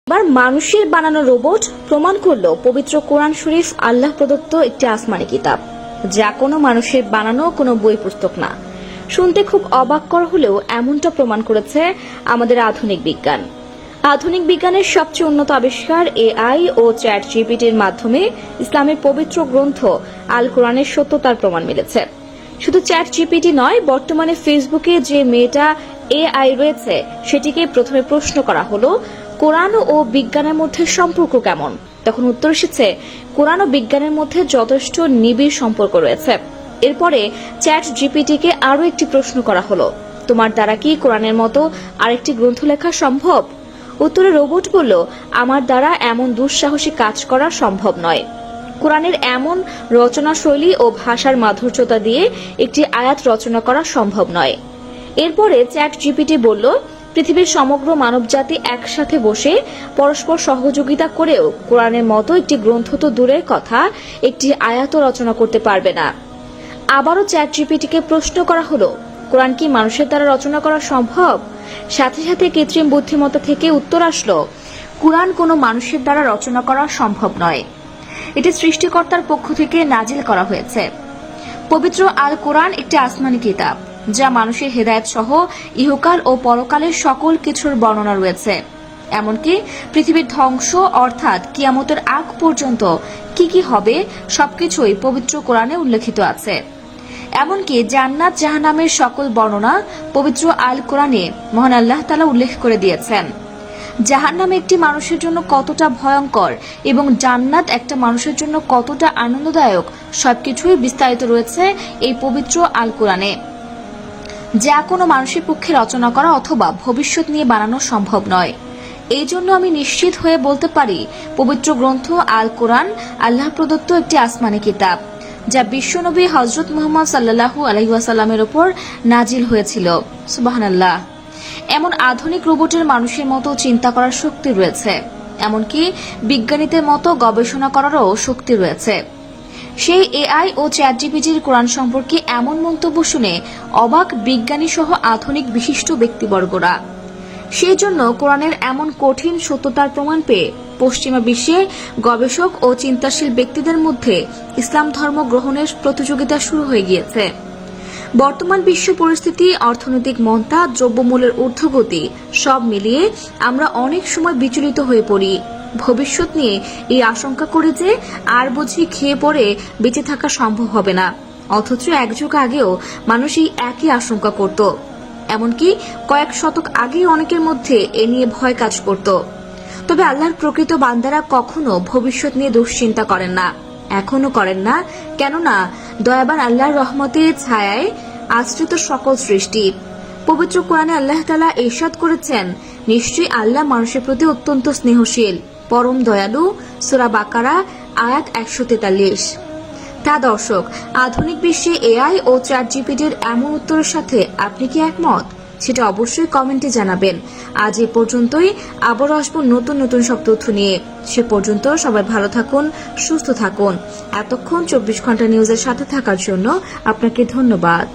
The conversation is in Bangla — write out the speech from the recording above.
এবার মানুষের বানানো রোবট প্রমাণ করলো পবিত্র কোরআন শরীফ আল্লাহ প্রদত্ত একটি আসমানি কিতাব, যা কোনো মানুষের বানানো কোনো বই পুস্তক না। শুনতে খুব অবাককর হলেও এমনটা প্রমাণ করেছে আমাদের আধুনিক বিজ্ঞান। আধুনিক বিজ্ঞানের সবচেয়ে উন্নত আবিষ্কার এআই ও চ্যাট জিপিটির মাধ্যমে ইসলামের পবিত্র গ্রন্থ আল কোরআনের সত্যতার প্রমাণ মিলেছে। শুধু চ্যাট জিপিটি নয়, বর্তমানে ফেসবুকে যে মেটা এআই রয়েছে সেটিকে প্রথমে প্রশ্ন করা হলো কোরআন ও বিজ্ঞানের মধ্যে সম্পর্ক কেমন। তখন উত্তর এসেছে কোরআন ও বিজ্ঞানের মধ্যে যথেষ্ট নিবিড় সম্পর্ক রয়েছে। এরপরে চ্যাট জিপিটিকে আরও একটি প্রশ্ন করা হলো, তোমার দ্বারা কি কোরআনের মতো আরেকটি গ্রন্থ লেখা সম্ভব? উত্তরে রোবট বলল, আমার দ্বারা এমন দুঃসাহসী কাজ করা সম্ভব নয়। কোরআনের এমন রচনা শৈলী ও ভাষার মাধুর্যতা দিয়ে একটি আয়াত রচনা করা সম্ভব নয়। এরপরে চ্যাট জিপিটি বলল, পৃথিবীর সমগ্র মানবজাতি একসাথে বসে পরস্পর সহযোগিতা করেও কোরআনের মতো একটি গ্রন্থ তো দূরের কথা, একটি আয়াত রচনা করতে পারবে না। আবারও চ্যাট জিপিটিকে প্রশ্ন করা হলো, কোরআন কি মানুষের দ্বারা রচনা করা সম্ভব? সাথে সাথে কৃত্রিম বুদ্ধিমত্তা থেকে উত্তর আসলো, কোরআন কোনো মানুষের দ্বারা রচনা করা সম্ভব নয়। এটি সৃষ্টিকর্তার পক্ষ থেকে নাজিল করা হয়েছে। পবিত্র আল কোরআন একটি আসমানি কিতাব, যা মানুষের হেদায়েত সহ ইহকাল ও পরকালের সকল কিছুর বর্ণনা রয়েছে। এমনকি পৃথিবীর ধ্বংস অর্থাৎ কিয়ামতের আগ পর্যন্ত কি কি হবে সবকিছুই পবিত্র কোরআনে উল্লেখিত আছে। এমনকি জান্নাত জাহান্নামের সকল বর্ণনা পবিত্র আল কোরআনে মহান আল্লাহ তাআলা উল্লেখ করে দিয়েছেন। জাহান্নাম একটি মানুষের জন্য কতটা ভয়ঙ্কর এবং জান্নাত একটা মানুষের জন্য কতটা আনন্দদায়ক সবকিছুই বিস্তারিত রয়েছে এই পবিত্র আল কোরআনে, যা কোনো মানুষের পক্ষে রচনা করা অথবা ভবিষ্যৎ নিয়ে বানানো সম্ভব নয়। এই জন্য আমি নিশ্চিত হয়ে বলতে পারি, পবিত্র গ্রন্থ আল কোরআন আল্লাহ প্রদত্ত একটি আসমানি কিতাব, যা বিশ্বনবী হযরত মুহাম্মদ সাল্লাল্লাহু আলাইহি ওয়াসাল্লামের উপর নাজিল হয়েছিল। সুবহানাল্লাহ। এমন আধুনিক রোবটের মানুষের মতো চিন্তা করার শক্তি রয়েছে, এমনকি বিজ্ঞানীদের মতো গবেষণা করারও শক্তি রয়েছে। সেই এআই ও চ্যাট জিপিটির কোরআন সম্পর্কে এমন মন্তব্য শুনে অবাক বিজ্ঞানী সহ আধুনিক বিশিষ্ট ব্যক্তিবর্গরা। সেই জন্য কোরআনের এমন কঠিন সত্যতার প্রমাণ পেয়ে পশ্চিমা বিশ্বে গবেষক ও চিন্তাশীল ব্যক্তিদের মধ্যে ইসলাম ধর্ম গ্রহণের প্রতিযোগিতা শুরু হয়ে গিয়েছে। বর্তমান বিশ্ব পরিস্থিতি, অর্থনৈতিক মন্দা, দ্রব্যমূল্যের ঊর্ধ্বগতি সব মিলিয়ে আমরা অনেক সময় বিচলিত হয়ে পড়ি। ভবিষ্যৎ নিয়ে এই আশঙ্কা করি যে আর বুঝি খেয়ে পড়ে বেঁচে থাকা সম্ভব হবে না। অথচ এক যুগ আগেও মানুষ এই একই আশঙ্কা করত। এমনকি কয়েক শতক আগেই অনেকের মধ্যে এ নিয়ে ভয় কাজ করত। তবে আল্লাহর প্রকৃত বান্দারা কখনো ভবিষ্যৎ নিয়ে দুশ্চিন্তা করেন না, এখনো করেন না। কেননা দয়াবান আল্লাহর রহমতের ছায়ায় আশ্রিত সকল সৃষ্টি। পবিত্র কোরআনে আল্লাহ তাআলা ইরশাদ করেছেন, নিশ্চয়ই আল্লাহ মানুষের প্রতি অত্যন্ত স্নেহশীল, পরম দয়ালু। সূরা বাকারা আয়াত 143। তা দর্শক, আধুনিক বিশ্বে এআই ও চ্যাট জিপিটির এমন উত্তরের সাথে আপনি কি একমত? সেটা অবশ্যই কমেন্টে জানাবেন। আজ এ পর্যন্তই, আবারও আসবো নতুন নতুন সব তথ্য নিয়ে। সে পর্যন্ত সবাই ভালো থাকুন, সুস্থ থাকুন। এতক্ষণ 24 ঘন্টা নিউজের সাথে থাকার জন্য আপনাকে ধন্যবাদ।